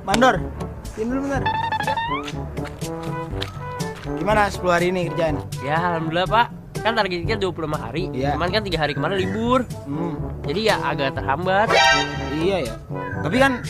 Mandor, sini dulu bentar. Gimana 10 hari ini kerjaan? Ya alhamdulillah Pak, kan targetnya 25 hari. Iya. Cuman kan 3 hari kemarin libur. Jadi ya agak terhambat. Iya ya. Tapi kan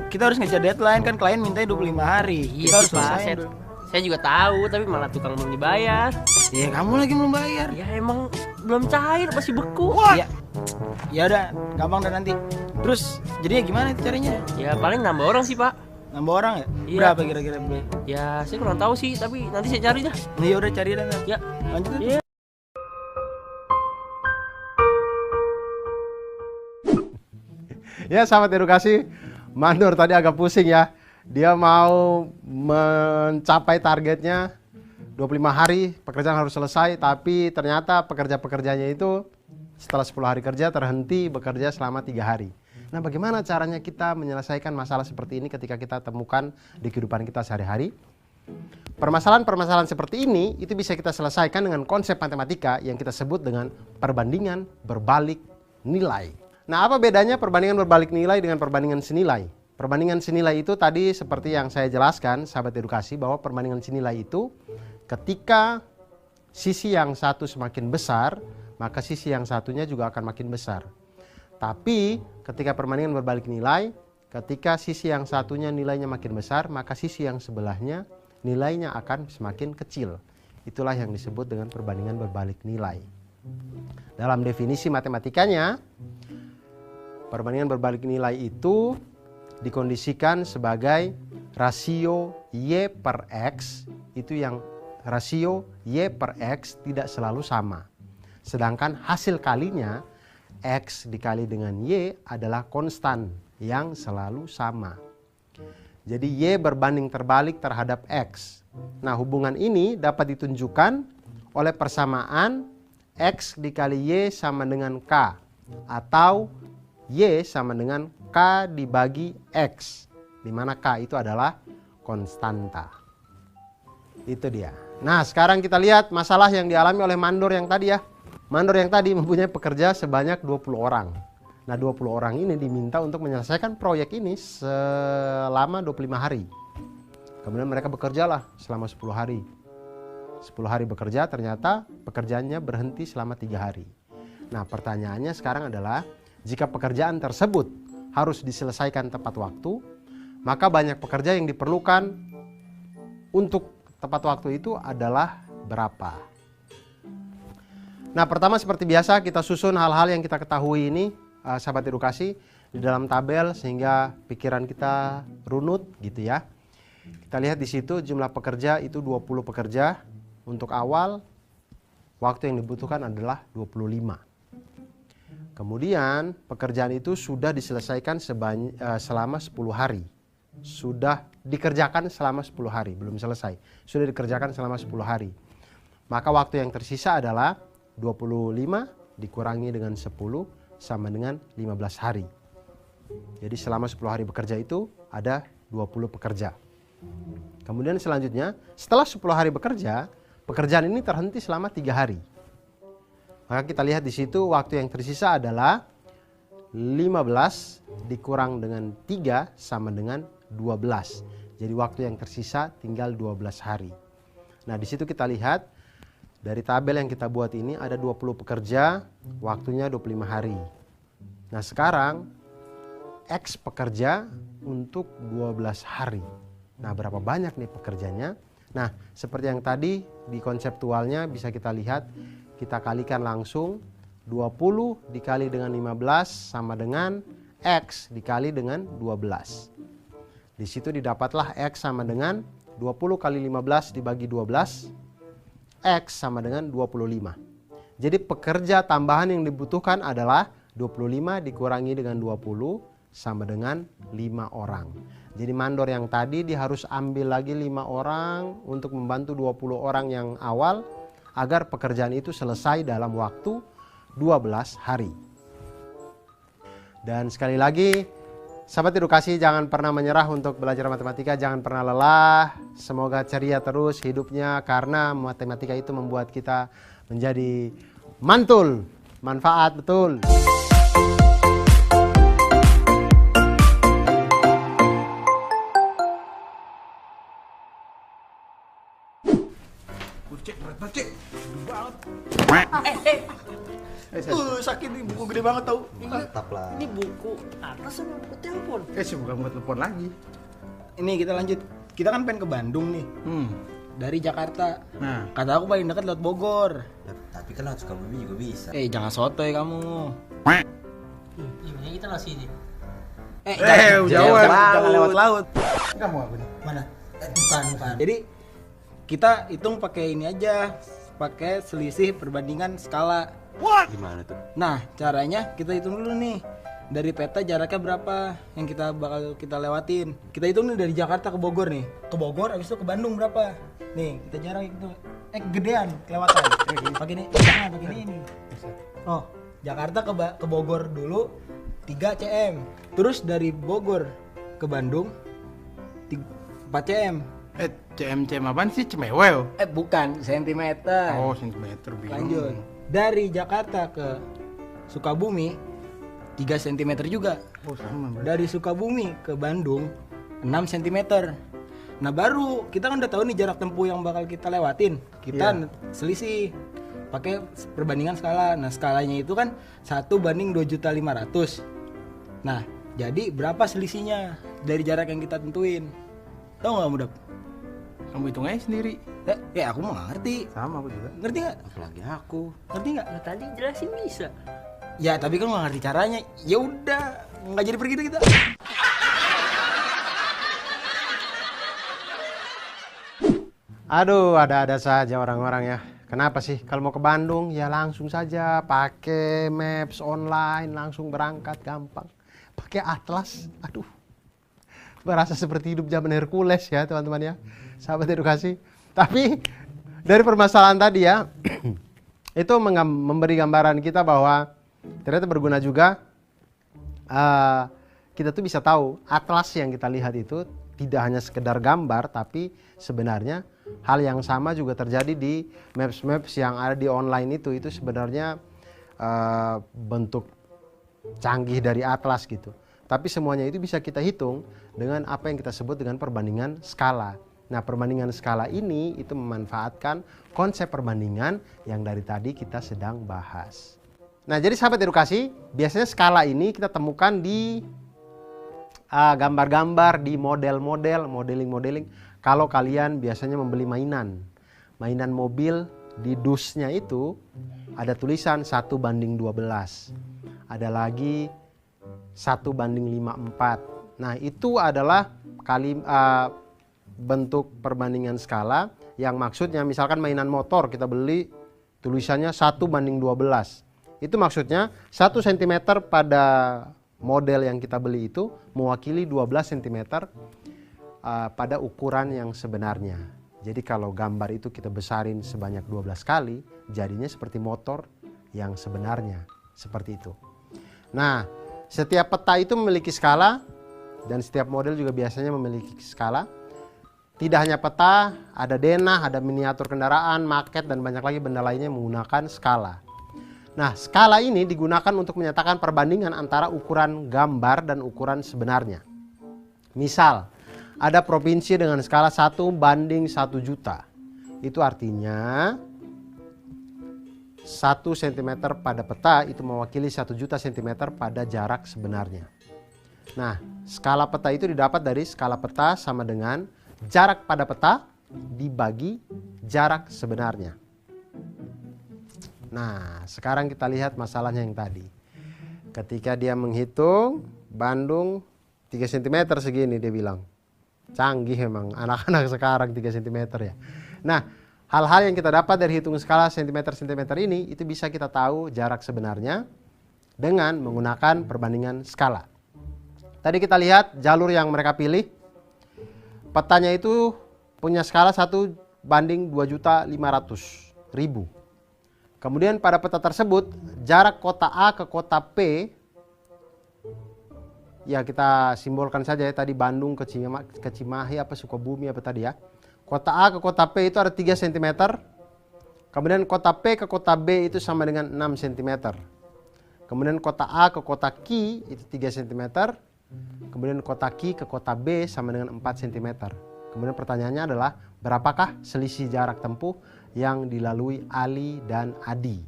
kita harus ngejar deadline kan, klien mintanya 25 hari. Iya Kita harus sih Pak, selesaiin dulu. saya juga tahu tapi malah tukang belum dibayar. Iya, kamu lagi belum bayar. Ya emang belum cair, masih beku. Iya. Ya udah, gampang dan nanti. Terus jadinya gimana itu caranya? Ya paling nambah orang sih Pak. Nambah orang ya? Iya. Berapa kira-kira beli? Ya saya kurang tahu sih, tapi nanti saya cari dah. Ya udah cari dan Ya. lanjut. Iya. Ya sahabat edukasi, Mandor tadi agak pusing ya. Dia mau mencapai targetnya 25 hari pekerjaan harus selesai, tapi ternyata pekerja-pekerjanya itu setelah 10 hari kerja terhenti bekerja selama 3 hari. Nah, bagaimana caranya kita menyelesaikan masalah seperti ini ketika kita temukan di kehidupan kita sehari-hari? Permasalahan-permasalahan seperti ini itu bisa kita selesaikan dengan konsep matematika yang kita sebut dengan perbandingan berbalik nilai. Nah, apa bedanya perbandingan berbalik nilai dengan perbandingan senilai? Perbandingan senilai itu tadi seperti yang saya jelaskan, sahabat edukasi, bahwa perbandingan senilai itu ketika sisi yang satu semakin besar, maka sisi yang satunya juga akan makin besar. Tapi ketika perbandingan berbalik nilai, ketika sisi yang satunya nilainya makin besar, maka sisi yang sebelahnya nilainya akan semakin kecil. Itulah yang disebut dengan perbandingan berbalik nilai. Dalam definisi matematikanya, perbandingan berbalik nilai itu dikondisikan sebagai rasio Y per X, itu yang rasio Y per X tidak selalu sama. Sedangkan hasil kalinya X dikali dengan Y adalah konstan yang selalu sama. Jadi Y berbanding terbalik terhadap X. Nah, hubungan ini dapat ditunjukkan oleh persamaan X dikali Y sama dengan K, atau Y sama dengan K dibagi X, di mana K itu adalah konstanta. Itu dia. Nah, sekarang kita lihat masalah yang dialami oleh Mandor yang tadi ya. Mandor yang tadi mempunyai pekerja sebanyak 20 orang. Nah, 20 orang ini diminta untuk menyelesaikan proyek ini selama 25 hari. Kemudian mereka bekerjalah selama 10 hari. 10 hari bekerja, ternyata pekerjaannya berhenti selama 3 hari. Nah, pertanyaannya sekarang adalah, jika pekerjaan tersebut harus diselesaikan tepat waktu, maka banyak pekerja yang diperlukan untuk tepat waktu itu adalah berapa? Nah, pertama seperti biasa kita susun hal-hal yang kita ketahui ini, sahabat edukasi, di dalam tabel sehingga pikiran kita runut gitu ya. Kita lihat di situ jumlah pekerja itu 20 pekerja. Untuk awal, waktu yang dibutuhkan adalah 25. Kemudian pekerjaan itu sudah diselesaikan selama 10 hari. Sudah dikerjakan selama 10 hari, belum selesai. Sudah dikerjakan selama 10 hari. Maka waktu yang tersisa adalah 25 dikurangi dengan 10 sama dengan 15 hari. Jadi selama 10 hari bekerja itu ada 20 pekerja. Kemudian selanjutnya, setelah 10 hari bekerja, pekerjaan ini terhenti selama 3 hari. Maka kita lihat di situ waktu yang tersisa adalah 15 dikurang dengan 3 sama dengan 12. Jadi waktu yang tersisa tinggal 12 hari. Nah, di situ kita lihat dari tabel yang kita buat ini ada 20 pekerja, waktunya 25 hari. Nah, sekarang X pekerja untuk 12 hari. Nah, berapa banyak nih pekerjanya? Nah, seperti yang tadi di konseptualnya bisa kita lihat, kita kalikan langsung 20 dikali dengan 15 sama dengan X dikali dengan 12. Di situ didapatlah X sama dengan 20 kali 15 dibagi 12, X sama dengan 25. Jadi pekerja tambahan yang dibutuhkan adalah 25 dikurangi dengan 20 sama dengan 5 orang. Jadi Mandor yang tadi dia harus ambil lagi 5 orang untuk membantu 20 orang yang awal, agar pekerjaan itu selesai dalam waktu 12 hari. Dan sekali lagi, sahabat edukasi, jangan pernah menyerah untuk belajar matematika, jangan pernah lelah. Semoga ceria terus hidupnya, karena matematika itu membuat kita menjadi mantul, manfaat betul. Cek, berat banget, Cek. Gede banget. Eh, Sakit nih, buku gede banget tau. Mantap lah. ini buku atlas sama buku telepon? Sih bukan buat telepon lagi. Ini kita lanjut. Kita kan pengen ke Bandung nih. Dari Jakarta. Nah, Kata aku paling dekat lewat Bogor. Ya, tapi kan lewat Sukabumi juga bisa. Jangan sotoy kamu. Gimana kita lah sini? Jangan lewat laut. nggak mau aku nih. Mana? Bukan. Jadi kita hitung pakai ini aja, pakai selisih perbandingan skala. Gimana tuh? Nah, caranya kita hitung dulu nih. Dari peta jaraknya berapa yang kita bakal kita lewatin. Kita hitung nih dari Jakarta ke Bogor nih. Ke Bogor habis itu ke Bandung berapa? Nih, kita jarak itu gedean kelewatan. Pakai ini, jangan pakai ini. Oh, Jakarta ke Bogor dulu 3 cm. Terus dari Bogor ke Bandung 4 cm. CM apaan sih? Cemewel. Bukan, sentimeter. Oh, sentimeter bingung. Lanjut. Dari Jakarta ke Sukabumi 3 cm juga. Oh, sama berarti. Dari Sukabumi ke Bandung 6 cm. Nah baru kita kan udah tahu nih jarak tempuh yang bakal kita lewatin. Kita selisih pakai perbandingan skala. Nah skalanya itu kan 1:2.500.000. Nah jadi berapa selisihnya dari jarak yang kita tentuin? Tahu nggak Mudap? Kamu hitung aja sendiri. Aku mau nggak ngerti. Sama aku juga. Ngerti nggak? Apalagi aku. Ngerti nggak? Nah, tadi jelasin bisa. Ya tapi kan nggak ngerti caranya. Ya udah nggak jadi pergi kita. Aduh, ada-ada saja orang-orang ya. Kenapa sih? Kalau mau ke Bandung ya langsung saja pakai maps online, langsung berangkat gampang. Pakai atlas, aduh. Berasa seperti hidup zaman Hercules ya teman-teman ya. Sahabat edukasi. Tapi dari permasalahan tadi ya, itu memberi gambaran kita bahwa ternyata berguna juga. Kita tuh bisa tahu atlas yang kita lihat itu tidak hanya sekedar gambar, tapi sebenarnya hal yang sama juga terjadi di maps-maps yang ada di online itu sebenarnya bentuk canggih dari atlas gitu. Tapi semuanya itu bisa kita hitung dengan apa yang kita sebut dengan perbandingan skala. Nah, perbandingan skala ini itu memanfaatkan konsep perbandingan yang dari tadi kita sedang bahas. Nah, jadi sahabat edukasi, biasanya skala ini kita temukan di gambar-gambar, di model-model, modeling-modeling. Kalau kalian biasanya membeli mainan mobil, di dusnya itu ada tulisan 1:12. Ada lagi 1:54. Nah, itu adalah bentuk perbandingan skala yang maksudnya misalkan mainan motor kita beli tulisannya 1:12. Itu maksudnya 1 cm pada model yang kita beli itu mewakili 12 cm pada ukuran yang sebenarnya. Jadi kalau gambar itu kita besarin sebanyak 12 kali, jadinya seperti motor yang sebenarnya. Seperti itu. Nah, setiap peta itu memiliki skala dan setiap model juga biasanya memiliki skala. Tidak hanya peta, ada denah, ada miniatur kendaraan, maket, dan banyak lagi benda lainnya menggunakan skala. Nah, skala ini digunakan untuk menyatakan perbandingan antara ukuran gambar dan ukuran sebenarnya. Misal, ada provinsi dengan skala 1:1 juta. Itu artinya 1 cm pada peta itu mewakili 1 juta cm pada jarak sebenarnya. Nah, skala peta itu didapat dari skala peta sama dengan jarak pada peta dibagi jarak sebenarnya. Nah, sekarang kita lihat masalahnya yang tadi. Ketika dia menghitung Bandung 3 cm segini dia bilang. Canggih memang anak-anak sekarang 3 cm ya. Nah, hal-hal yang kita dapat dari hitung skala cm-cm ini itu bisa kita tahu jarak sebenarnya dengan menggunakan perbandingan skala. Tadi kita lihat jalur yang mereka pilih. Petanya itu punya skala 1:2.500.000. Kemudian pada peta tersebut jarak kota A ke kota P, ya kita simbolkan saja ya tadi Bandung ke Cimahi apa Sukabumi apa tadi ya. Kota A ke kota P itu ada 3 cm. Kemudian kota P ke kota B itu sama dengan 6 cm. Kemudian kota A ke kota Q itu 3 cm. Kemudian kota Q ke kota B sama dengan 4 cm. Kemudian pertanyaannya adalah berapakah selisih jarak tempuh yang dilalui Ali dan Adi.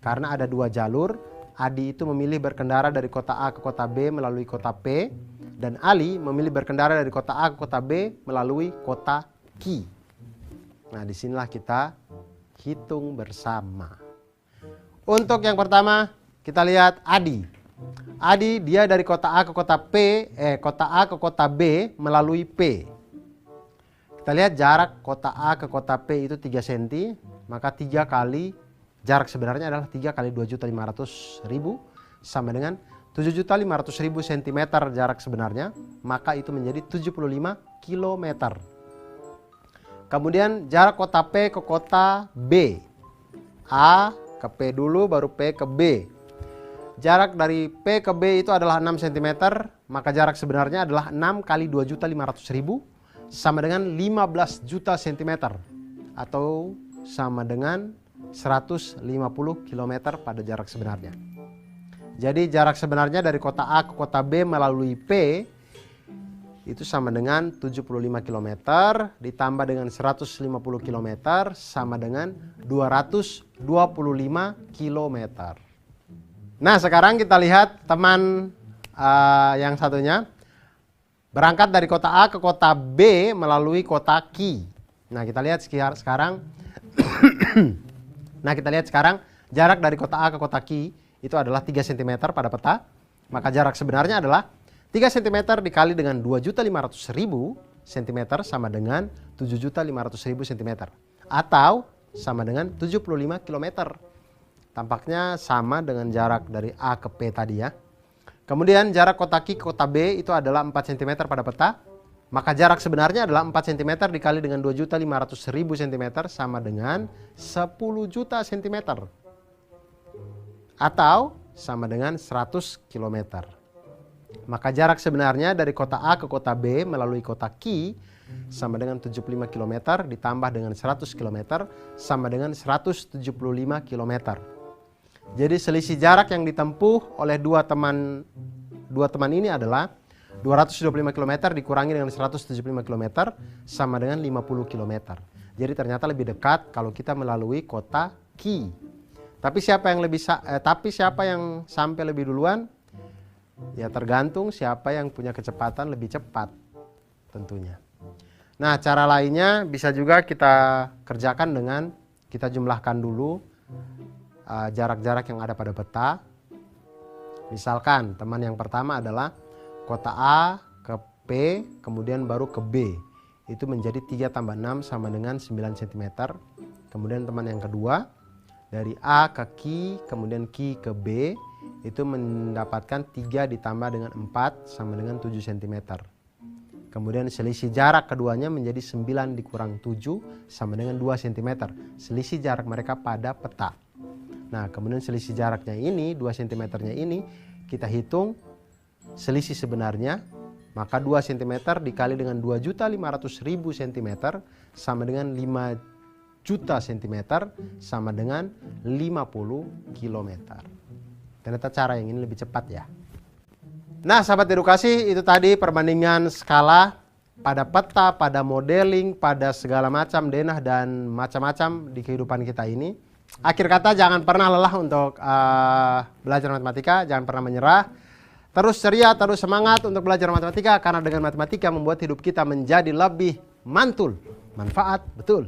Karena ada dua jalur, Adi itu memilih berkendara dari kota A ke kota B melalui kota P, dan Ali memilih berkendara dari kota A ke kota B melalui kota Q. Nah, disinilah kita hitung bersama. Untuk yang pertama, kita lihat Adi. Adi dia dari kota A ke kota kota A ke kota B melalui P. Kita lihat jarak kota A ke kota P itu 3 cm, maka 3 kali jarak sebenarnya adalah 3 kali 2.500.000 sama dengan 7.500.000 cm jarak sebenarnya, maka itu menjadi 75 km. Kemudian jarak kota P ke kota B. A ke P dulu baru P ke B. Jarak dari P ke B itu adalah 6 cm, maka jarak sebenarnya adalah 6 kali 2.500.000 sama dengan 15 juta cm atau sama dengan 150 km pada jarak sebenarnya. Jadi jarak sebenarnya dari kota A ke kota B melalui P itu sama dengan 75 km ditambah dengan 150 km sama dengan 225 km. Nah, sekarang kita lihat teman yang satunya berangkat dari kota A ke kota B melalui kota Q. Nah, kita lihat sekarang Nah, kita lihat sekarang jarak dari kota A ke kota Q itu adalah 3 cm pada peta. Maka jarak sebenarnya adalah 3 cm dikali dengan 2.500.000 cm sama dengan 7.500.000 cm. Atau sama dengan 75 km. Tampaknya sama dengan jarak dari A ke P tadi ya. Kemudian jarak kota Q ke kota B itu adalah 4 cm pada peta. Maka jarak sebenarnya adalah 4 cm dikali dengan 2.500.000 cm sama dengan 10 juta cm. Atau sama dengan 100 km. Maka jarak sebenarnya dari kota A ke kota B melalui kota Q sama dengan 75 km ditambah dengan 100 km sama dengan 175 km. Jadi selisih jarak yang ditempuh oleh dua teman ini adalah 225 km dikurangi dengan 175 km sama dengan 50 km. Jadi ternyata lebih dekat kalau kita melalui kota Q. Tapi siapa yang sampai lebih duluan? Ya tergantung siapa yang punya kecepatan lebih cepat tentunya. Nah, cara lainnya bisa juga kita kerjakan dengan kita jumlahkan dulu jarak-jarak yang ada pada peta. Misalkan teman yang pertama adalah kota A ke P, kemudian baru ke B. Itu menjadi 3 tambah 6 sama dengan 9 cm. Kemudian teman yang kedua, dari A ke Q, kemudian Q ke B, itu mendapatkan 3 ditambah dengan 4 sama dengan 7 cm. Kemudian selisih jarak keduanya menjadi 9 dikurang 7 sama dengan 2 cm. Selisih jarak mereka pada peta. Nah, kemudian selisih jaraknya ini, 2 cm-nya ini, kita hitung selisih sebenarnya, maka 2 cm dikali dengan 2.500.000 cm sama dengan 5 juta cm sama dengan 50 km. Ternyata cara yang ini lebih cepat ya. Nah, sahabat edukasi, itu tadi perbandingan skala pada peta, pada modeling, pada segala macam denah dan macam-macam di kehidupan kita ini. Akhir kata, jangan pernah lelah untuk belajar matematika, jangan pernah menyerah. Terus ceria, terus semangat untuk belajar matematika, karena dengan matematika membuat hidup kita menjadi lebih mantul, manfaat, betul.